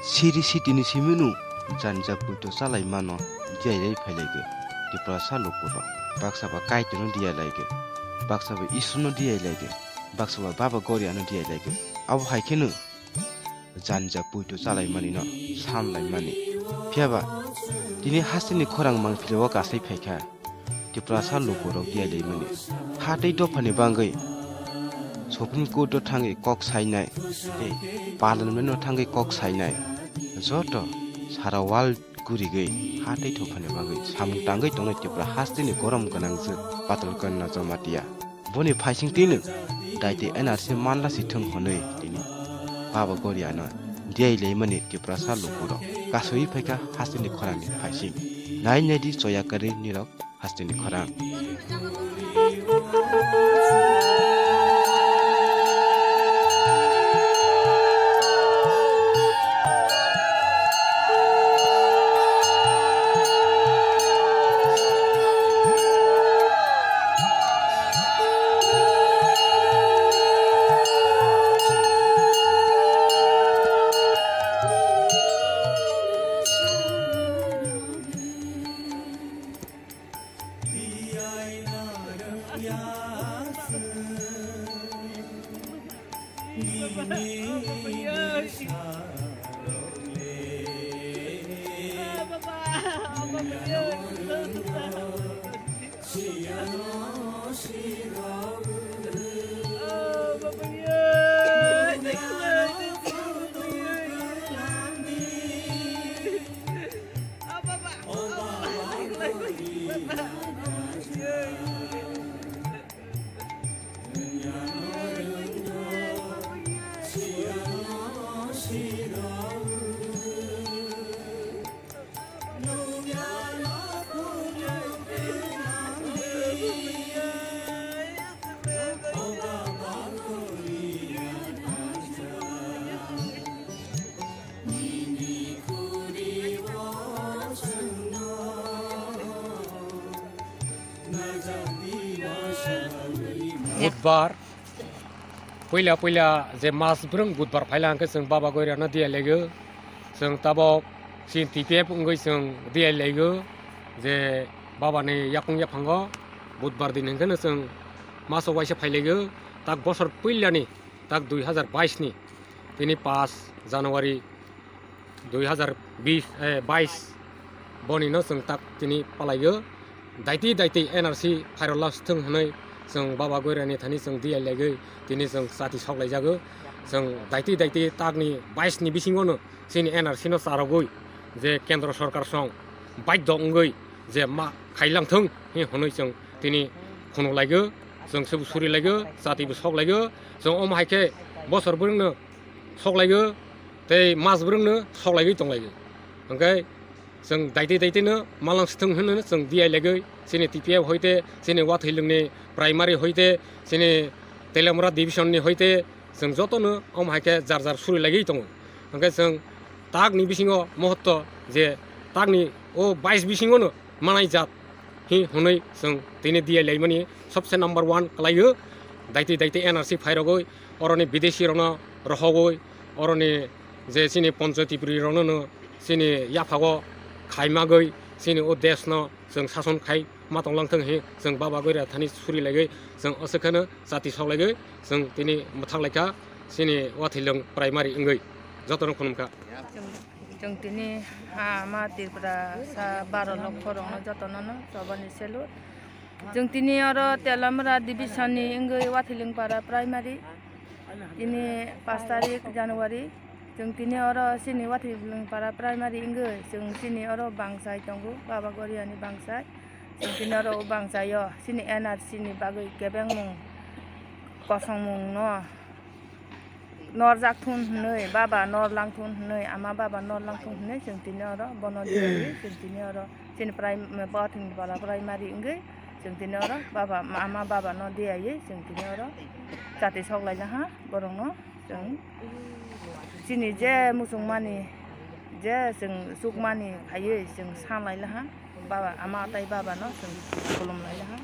Siri sitini simunu janja puto salai mano Diyai phailege tipra sa Lukurok baksa ba kaito no Diyai lege baksa ba isu no Diyai lege baksa ba baba Garia no Diyai lege abu haikenu janja puto salai mani no samlai mani phiaba dini hasini khorang mang philewa kasai phaika tipra sa Lukurok Diyai lei mani hatai dofani bangai sopni ko do thangai kok sainai e palan meno thangai kok sainai joto sara wal gurigai hatai thofane bagai samung tangai tongai tipra hastini gorom ganangje patal kanna jamatia boni Phaising tinu Daiti NRC Mansithung honoi tini baba Garia no Diyai lei mani tipra sa Lukurok kasoi phaika hastini khorang ni Phaising nai nedi choya kari nirok hastini khorang बुधबार पहिला जे मास ब्रं बुधबार फाइलांखौ जों बाबा Garia Diyai लैगो जों ताबाव सिन TPF उंगै जों Diyai लैगो जे बाबानि याफं याफांगो बुधबार दिन हंखौनो जों मासाव वाइसे फाइलैगो ताक बसर पहिलानि ताक 2022 नि दिनै 5 जानुवारि 2022 बनिनो जों ताक दिनै पालायगो दाइति NRC फाइरलास्थों होनै जों बाबा Garia थानि जों Diyai लैगो दिनै जों साथि सावलायजागो जों दाइति ताकनि 22 नि बिसिङावनो जोंनि NRC नो सारावगै जे केन्द्र सरकार सं बाध्य उंगै जे मा खाइलांथों हनै जों दिनै खुनुलायगो जों सब सुरिलायगो जातिबो सकलायगो जों अमहायखे बोसोरब्रोंनो सकलायगो दै मासब्रोंनो सकलायगै दंलायगो ओंखाय जों दाइतिनो मालांस्थों होनो जों Diyai लैगो जोंनि TPF हयते जोंनि Wathwilwngनि प्राइमारि हयते जोंनि तेलेमरा डिभिजननि हयते जों जतनो अमहायखे जार सुरिलायगै दङ ओंखाय जों ताकनि बिसिङाव महत्व जे ताकनि ओ 22 बिसिङावनो मानाय जात हनै जों दिनै Diyai लैमानि सबसे नम्बर 1 खालायो दाइति NRC फाइरगै अरनि विदेशीरनो रहगै अरनि जे जोंनि पन्चायतिफोरावनो जोंनि याफागो खायमागै जोंनि ओ देशनो जों सासन खाय मातंलांथों जों बाबा Garia थानि सुरिलायगै जों असोखोनो जाति सावलायगै जों दिनै मथांलायखा जोंनि Wathwilwng प्राइमारि इंगै जतन खुनुमखा जों दिनै मा तिरपुरा सा 12 लाख खरंनो जतननो सबनि सेलु जों दिनै आरो तेलेमरा डिभिजननि इंगै Wathwilwng पारा प्राइमारि दिनै 5 तारिख जानुवारि जों दिनै आरो जोंनि Wathwilwng पारा प्राइमारि इंगै जों दिनै आरो बांसाय दंगो बाबा Garia नि बांसाय जों दिनै आरो बांसायो जोंनि NRC नि बागै गेबेंमुं कसंमुं न नरजाकथुन नै बाबा नरलांथुन नै आमा बाबा नरलांथुन नै जों दिनै आरो बनदियै जों दिनै आरो जोंनि Wathwilwng पारा प्राइमारि इंगै जों दिनै आरो बाबा आमा बाबा न Diyai जों दिनै आरो जाति सावलायजाहा बरंनो जों जोंनि जे मुसुंमानि जे जों सुकमानि फायो जों सामलायलाहा बाबा आमा ताई बाबा न जों खुलुमलायलाहा